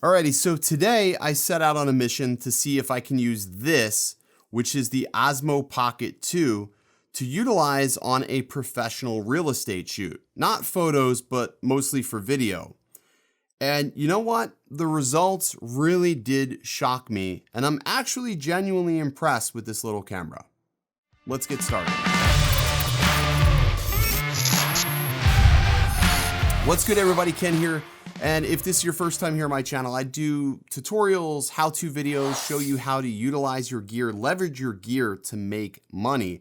Alrighty, so today I set out on a mission to see if I can use this, which is the Osmo Pocket 2, to utilize on a professional real estate shoot. Not photos, but mostly for video. And you know what? The results really did shock me, and I'm actually genuinely impressed with this little camera. Let's get started. What's good, everybody? Ken here. And if this is your first time here on my channel, I do tutorials, how-to videos, show you how to utilize your gear, leverage your gear to make money.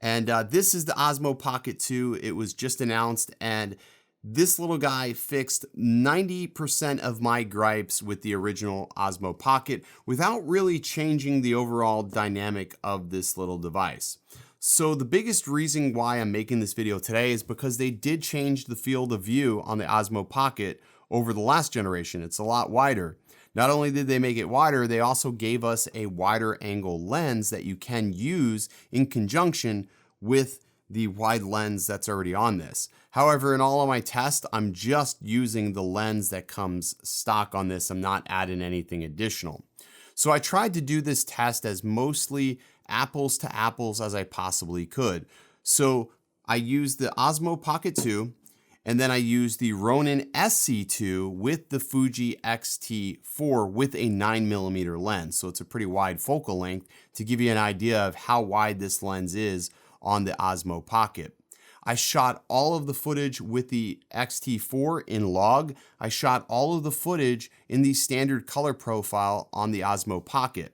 And this is the Osmo Pocket 2. It was just announced, and this little guy fixed 90% of my gripes with the original Osmo Pocket without really changing the overall dynamic of this little device. So the biggest reason why I'm making this video today is because they did change the field of view on the Osmo Pocket over the last generation. It's a lot wider. Not only did they make it wider, they also gave us a wider angle lens that you can use in conjunction with the wide lens that's already on this. However, in all of my tests, I'm just using the lens that comes stock on this. I'm not adding anything additional. So I tried to do this test as mostly apples to apples as I possibly could. So I used the Osmo Pocket 2, and then I used the Ronin SC2 with the Fuji X-T4 with a 9mm lens. So it's a pretty wide focal length to give you an idea of how wide this lens is on the Osmo Pocket. I shot all of the footage with the X-T4 in log. I shot all of the footage in the standard color profile on the Osmo Pocket.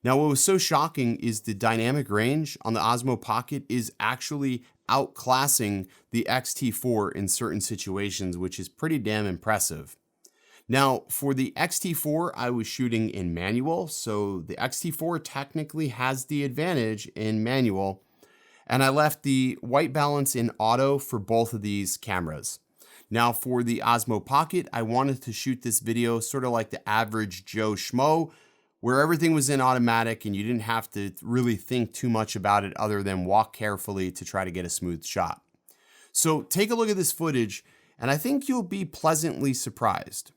Now, what was so shocking is the dynamic range on the Osmo Pocket is actually outclassing the X-T4 in certain situations, which is pretty damn impressive. Now, for the X-T4, I was shooting in manual, so the X-T4 technically has the advantage in manual, and I left the white balance in auto for both of these cameras. Now, for the Osmo Pocket, I wanted to shoot this video sort of like the average Joe Schmo, where everything was in automatic and you didn't have to really think too much about it other than walk carefully to try to get a smooth shot. So take a look at this footage, and I think you'll be pleasantly surprised.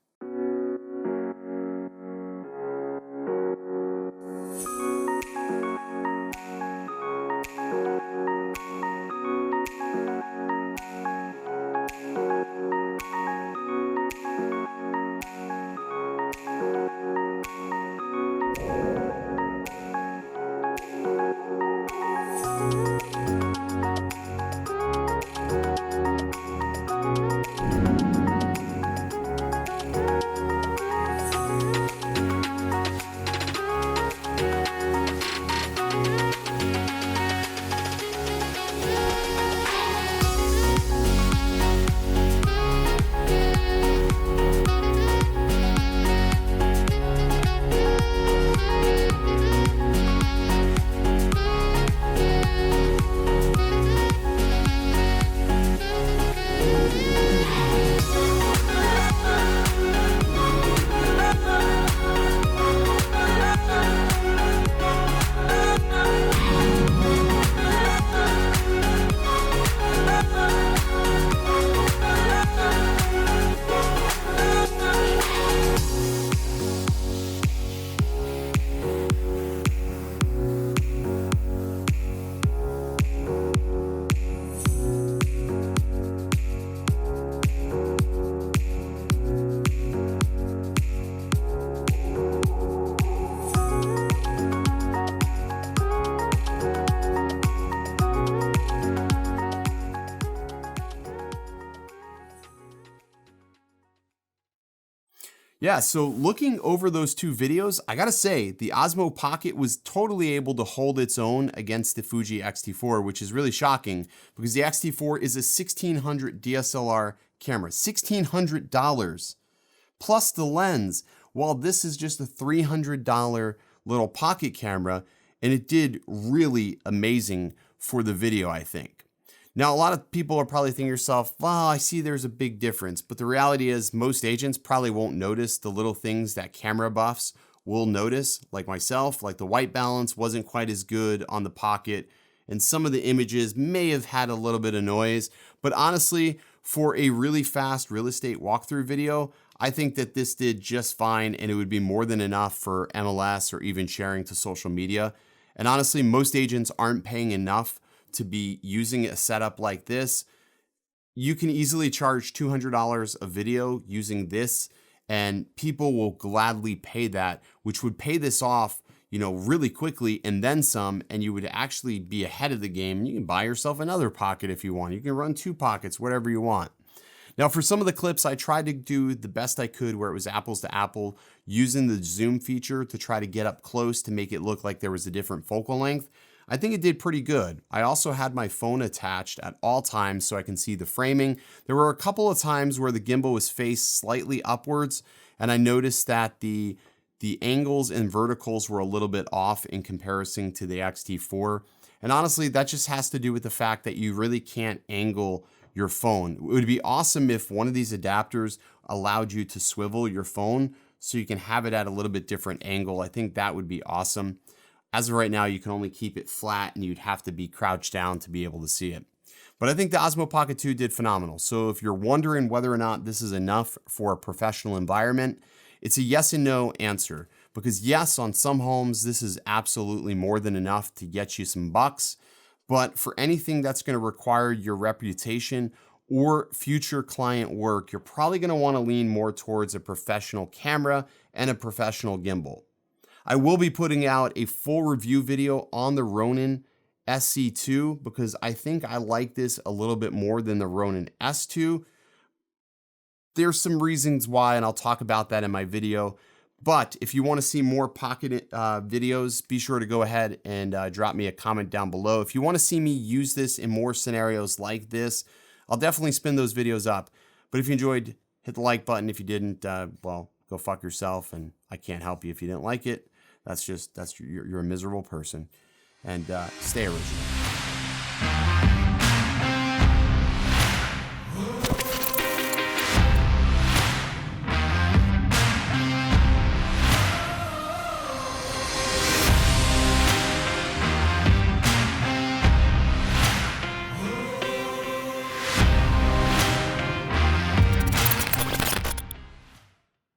Yeah, so looking over those two videos, I gotta say, the Osmo Pocket was totally able to hold its own against the Fuji X-T4, which is really shocking because the X-T4 is a $1,600 DSLR camera, $1,600 plus the lens, while this is just a $300 little pocket camera, and it did really amazing for the video, I think. Now, a lot of people are probably thinking to yourself, well, I see there's a big difference, but the reality is most agents probably won't notice the little things that camera buffs will notice, like myself, like the white balance wasn't quite as good on the Pocket, and some of the images may have had a little bit of noise, but honestly, for a really fast real estate walkthrough video, I think that this did just fine, and it would be more than enough for MLS or even sharing to social media. And honestly, most agents aren't paying enough to be using a setup like this. You can easily charge $200 a video using this, and people will gladly pay that, which would pay this off, you know, really quickly and then some, and you would actually be ahead of the game. You can buy yourself another pocket if you want. You can run 2 pockets, whatever you want. Now, for some of the clips, I tried to do the best I could where it was apples to apple, using the zoom feature to try to get up close to make it look like there was a different focal length. I think it did pretty good. I also had my phone attached at all times so I can see the framing. There were a couple of times where the gimbal was faced slightly upwards, and I noticed that the angles and verticals were a little bit off in comparison to the X-T4. And honestly, that just has to do with the fact that you really can't angle your phone. It would be awesome if one of these adapters allowed you to swivel your phone so you can have it at a little bit different angle. I think that would be awesome. As of right now, you can only keep it flat and you'd have to be crouched down to be able to see it. But I think the Osmo Pocket 2 did phenomenal. So if you're wondering whether or not this is enough for a professional environment, it's a yes and no answer. Because yes, on some homes, this is absolutely more than enough to get you some bucks. But for anything that's going to require your reputation or future client work, you're probably going to want to lean more towards a professional camera and a professional gimbal. I will be putting out a full review video on the Ronin SC2 because I think I like this a little bit more than the Ronin S2. There's some reasons why, and I'll talk about that in my video. But if you want to see more pocket videos, be sure to go ahead and drop me a comment down below. If you want to see me use this in more scenarios like this, I'll definitely spin those videos up. But if you enjoyed, hit the like button. If you didn't, well, go fuck yourself, and I can't help you if you didn't like it. You're a miserable person. And stay original.